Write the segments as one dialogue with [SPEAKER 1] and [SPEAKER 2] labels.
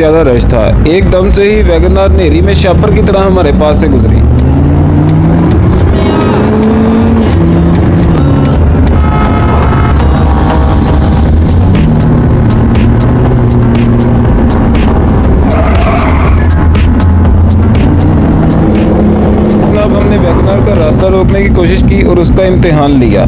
[SPEAKER 1] ज्यादा रश था। एकदम से ही वैगनआर नेरी में शापर की तरह हमारे पास से गुजरी। अब हमने वैगनआर का रास्ता रोकने की कोशिश की और उसका इम्तिहान लिया,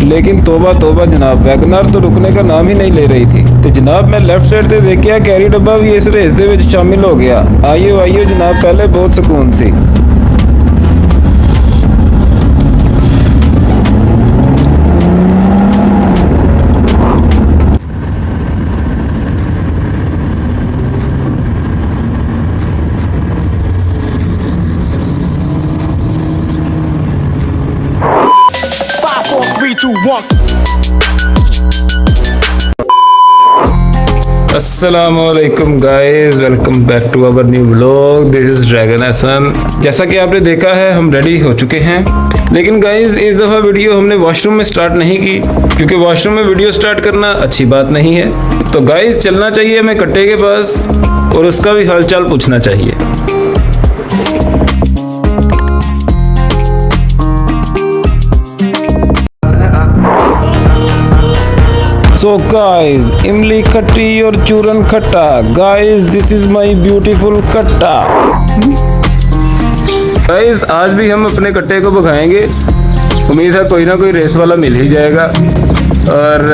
[SPEAKER 1] लेकिन तोबा तोबा जनाब, वैगनआर तो रुकने का नाम ही नहीं ले रही थी। तो जनाब मैं लेफ्ट साइड से देखिया कैरी डब्बा भी इस रेस दे विच शामिल हो गया। आइयो आइयो जनाब, पहले बहुत सुकून सी। अस्सलामुअलैकुम guys, welcome back to our new vlog. This is Dragon Hasan. जैसा कि आपने देखा है हम रेडी हो चुके हैं, लेकिन गाइस इस दफ़ा वीडियो हमने वॉशरूम में स्टार्ट नहीं की, क्योंकि वॉशरूम में वीडियो स्टार्ट करना अच्छी बात नहीं है। तो गाइस चलना चाहिए हमें कट्टे के पास और उसका भी हालचाल पूछना चाहिए। So guys, इमली खट्टी और चूरन खट्टा। Guys, this is my beautiful कट्टा। Guys, आज भी हम अपने कट्टे को भगाएंगे। उम्मीद है कोई ना कोई रेस वाला मिल ही जाएगा। और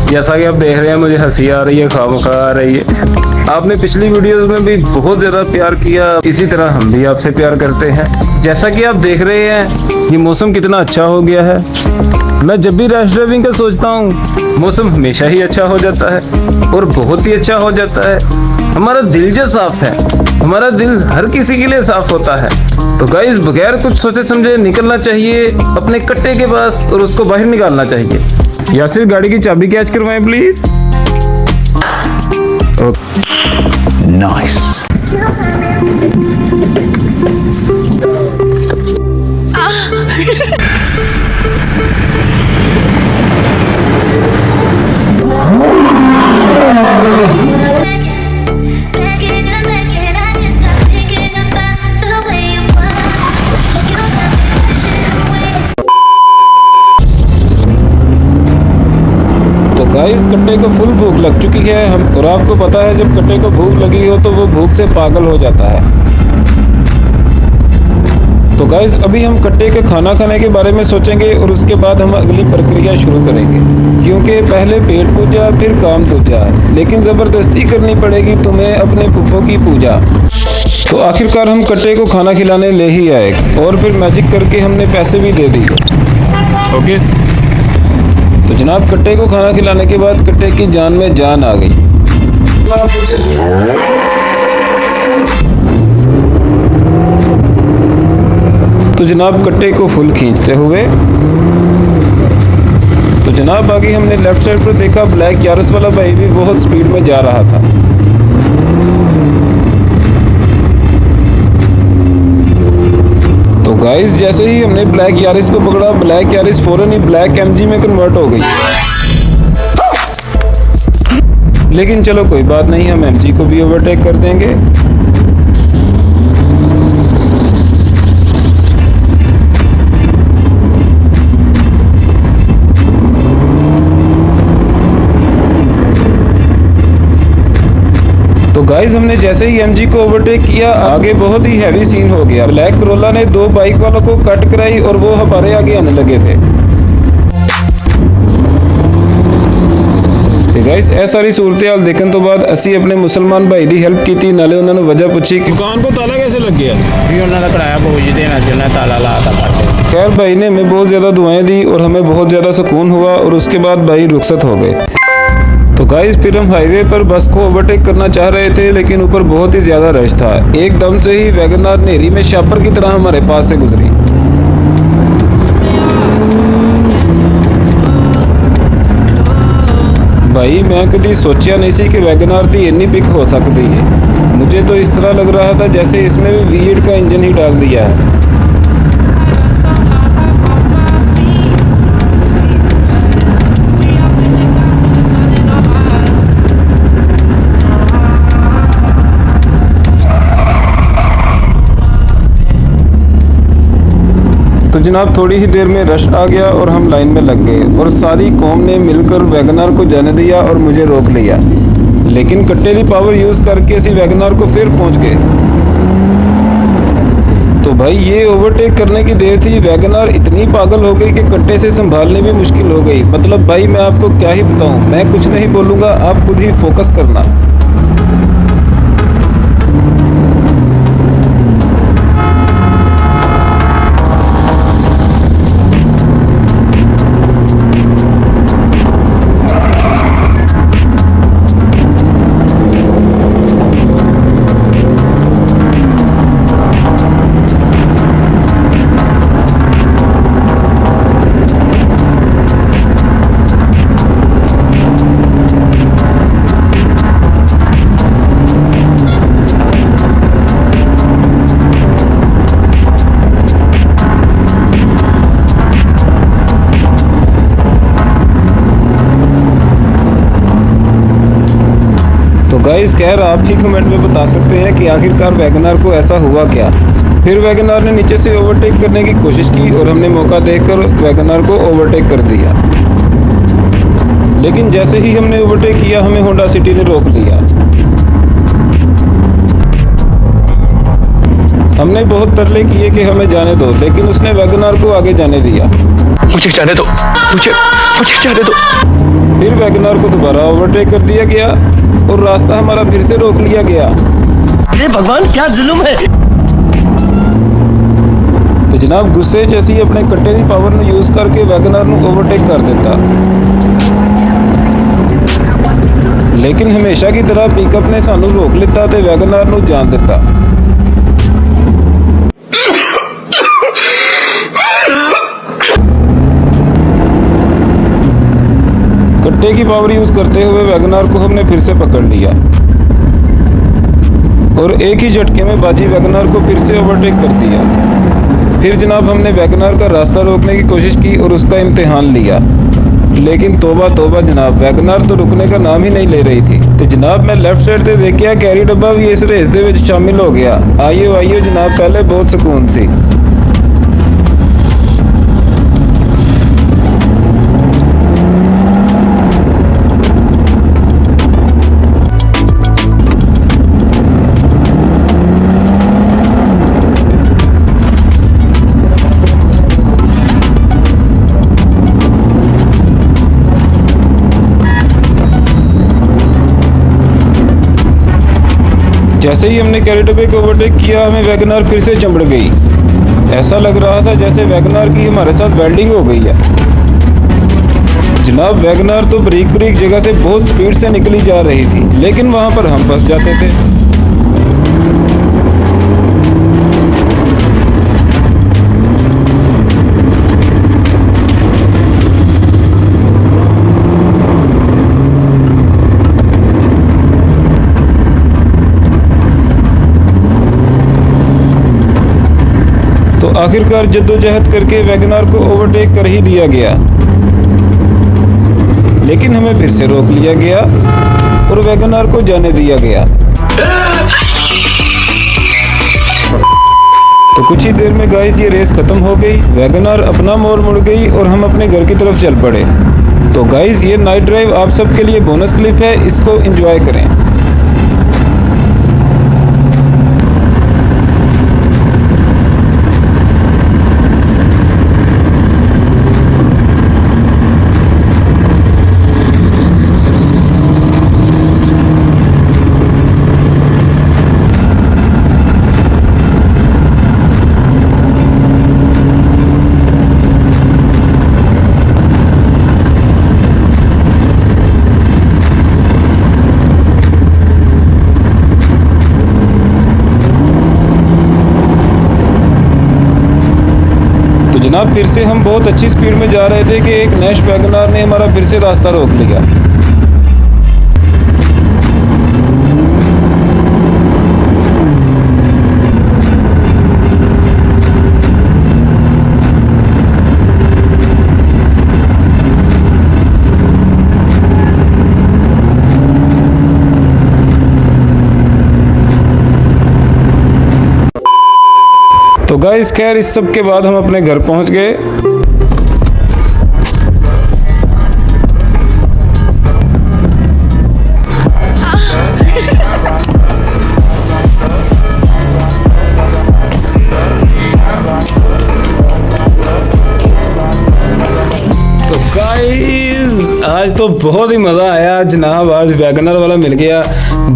[SPEAKER 1] जैसा कि आप देख रहे हैं मुझे हंसी आ रही है, खामखा आ रही है। आपने पिछली वीडियोस में भी बहुत ज़्यादा प्यार किया, इसी तरह हम भी आपसे प्यार करते हैं। जैसा कि आप देख रहे हैं ये मौसम कितना अच्छा हो गया है। मैं जब भी रैश ड्राइविंग का सोचता हूँ मौसम हमेशा ही अच्छा हो जाता है और बहुत ही अच्छा हो जाता है। हमारा दिल जो साफ है, हमारा दिल हर किसी के लिए साफ होता है। तो गाइस बगैर कुछ सोचे समझे निकलना चाहिए अपने कट्टे के पास और उसको बाहर निकालना चाहिए। यासिर गाड़ी की चाबी कैच करवाएं प्लीज। नाइस। गाइस कट्टे को फुल भूख लग चुकी है हम, और आपको पता है जब कट्टे को भूख लगी हो तो वो भूख से पागल हो जाता है। तो गाइस अभी हम कट्टे के खाना खाने के बारे में सोचेंगे और उसके बाद हम अगली प्रक्रिया शुरू करेंगे, क्योंकि पहले पेट पूजा फिर काम दूजा, लेकिन ज़बरदस्ती करनी पड़ेगी तुम्हें अपने पुप्पो की पूजा। तो आखिरकार हम कट्टे को खाना खिलाने ले ही आए और फिर मैजिक करके हमने पैसे भी दे दिए। ओके तो जनाब कट्टे को खाना खिलाने के बाद कट्टे की जान में जान आ गई। तो जनाब कट्टे को फुल खींचते हुए तो जनाब आगे हमने लेफ्ट साइड पर देखा ब्लैक यारिस वाला भाई भी बहुत स्पीड में जा रहा था। तो गाइस जैसे ही हमने ब्लैक यारिस को पकड़ा, ब्लैक यारिस फौरन ही ब्लैक एमजी में कन्वर्ट हो गई। लेकिन चलो कोई बात नहीं, हम एमजी को भी ओवरटेक कर देंगे। तो गाइस हमने जैसे ही एमजी को ओवरटेक किया आगे बहुत ही हैवी सीन हो गया। ब्लैक करोला ने दो बाइक वालों को कट कराई और वो हमारे आगे आने लगे थे। तो गाइस ऐ सारी सूरत हाल देखने तो बाद असी अपने मुसलमान भाई की हेल्प की, नाले उन्होंने वजह पूछी कि दुकान को ताला कैसे लग गया। खैर भाई ने हमें बहुत ज़्यादा दुआएं दी और हमें बहुत ज़्यादा सुकून हुआ और उसके बाद भाई रुखसत हो गए। तो गाइस फिर हम हाईवे पर बस को ओवरटेक करना चाह रहे थे, लेकिन ऊपर बहुत ही ज़्यादा रश था। एकदम से ही वैगनआर नेरी में शापर की तरह हमारे पास से गुजरी। भाई मैं कभी सोचा नहीं सी कि वैगनआर की इतनी पिक हो सकती है। मुझे तो इस तरह लग रहा था जैसे इसमें भी V8 का इंजन ही डाल दिया है।
[SPEAKER 2] जनाब थोड़ी ही देर में रश आ गया और हम लाइन में लग गए और सारी कौम ने मिलकर वैगनार को जाने दिया और मुझे रोक लिया। लेकिन कट्टे दी पावर यूज़ करके असी वैगनार को फिर पहुंच गए। तो भाई ये ओवरटेक करने की देर थी। वैगनार इतनी पागल हो गई कि कट्टे से संभालने भी मुश्किल हो गई। मतलब भाई मैं आपको क्या ही बताऊं, मैं कुछ नहीं बोलूँगा, आप खुद ही फोकस करना। तो गाइस खैर आप ही कमेंट में बता सकते हैं कि आखिरकार वैगनार को ऐसा हुआ क्या। फिर वैगनार ने नीचे से ओवरटेक करने की कोशिश की और हमने मौका देखकर वैगनार को ओवरटेक कर दिया। लेकिन जैसे ही हमने ओवरटेक किया हमें होंडा सिटी ने रोक लिया। हमने बहुत तरले किए कि हमें जाने दो, लेकिन उसने वैगनार को आगे जाने दिया।
[SPEAKER 3] मुझे जाने दो, मुझे जाने दो।
[SPEAKER 2] फिर वैगनार को दोबारा ओवरटेक कर दिया गया और रास्ता हमारा फिर से रोक लिया गया।
[SPEAKER 4] अरे भगवान क्या जुल्म है।
[SPEAKER 2] तो जनाब गुस्से च असी अपने कट्टे की पावर ਨੂੰ यूज करके वैगनार ਨੂੰ ओवरटेक कर देता। लेकिन हमेशा की तरह पिकअप ने सानू रोक लिता ते वैगनार ਨੂੰ जान दिता। कट्टे की पावर यूज करते हुए वैगनार को हमने फिर से पकड़ लिया और एक ही झटके में बाजी वैगनार को फिर से ओवरटेक कर दिया। फिर जनाब हमने वैगनार का रास्ता रोकने की कोशिश की और उसका इम्तिहान लिया। लेकिन तोबा तोबा जनाब, वैगनार तो रुकने का नाम ही नहीं ले रही थी। तो जनाब मैं लेफ्ट साइड से देखिया कैरी डब्बा भी इस रेस दे विच शामिल हो गया। आइयो आइयो जनाब, पहले बहुत सुकून सी। जैसे ही हमने कैरी डब्बे को ओवरटेक किया हमें वैगनार फिर से चंबड़ गई। ऐसा लग रहा था जैसे वैगनार की हमारे साथ वेल्डिंग हो गई है। जनाब वैगनार तो बारीक बारीक जगह से बहुत स्पीड से निकली जा रही थी, लेकिन वहां पर हम फंस जाते थे। तो आखिरकार जद्दोजहद करके वैगनार को ओवरटेक कर ही दिया गया, लेकिन हमें फिर से रोक लिया गया और वैगनार को जाने दिया गया। तो कुछ ही देर में गाइस ये रेस खत्म हो गई। वैगनार अपना मोड़ मुड़ गई और हम अपने घर की तरफ चल पड़े। तो गाइस ये नाइट ड्राइव आप सबके लिए बोनस क्लिप है, इसको एंजॉय करें। जनाब फिर से हम बहुत अच्छी स्पीड में जा रहे थे कि एक नैश वैगनार ने हमारा फिर से रास्ता रोक लिया। तो तो गाइस खैर इस सब के बाद हम अपने घर पहुंच गए। तो गाइस आज तो बहुत ही मज़ा आया जनाब। आज वैगनर वाला मिल गया।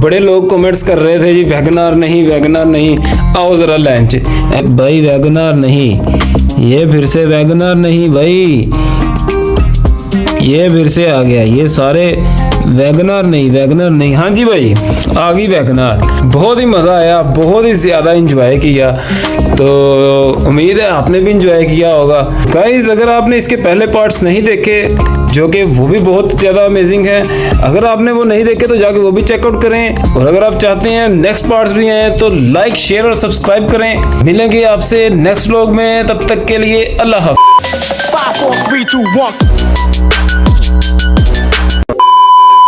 [SPEAKER 2] बड़े लोग कमेंट्स कर रहे थे जी वैगनर नहीं वैगनर नहीं। आओ ज़रा लंच। भाई वैगनर नहीं, ये फिर से वैगनर नहीं भाई, ये फिर से आ गया। ये सारे वैगनर नहीं। हाँ जी भाई आ गई वैगनर। बहुत ही मज़ा आया, बहुत ही ज़्यादा इंजॉय किया। तो उम्मीद है आपने भी इंजॉय किया होगा। गाइस अगर आपने इसके पहले पार्ट्स नहीं देखे जो कि वो भी बहुत ज़्यादा अमेजिंग है, अगर आपने वो नहीं देखे तो जाके वो भी चेकआउट करें। और अगर आप चाहते हैं नेक्स्ट पार्ट्स भी आए तो लाइक शेयर और सब्सक्राइब करें। मिलेंगे आपसे नेक्स्ट व्लॉग में, तब तक के लिए अल्लाह हाफ़िज़।
[SPEAKER 3] 5 4 3 2 1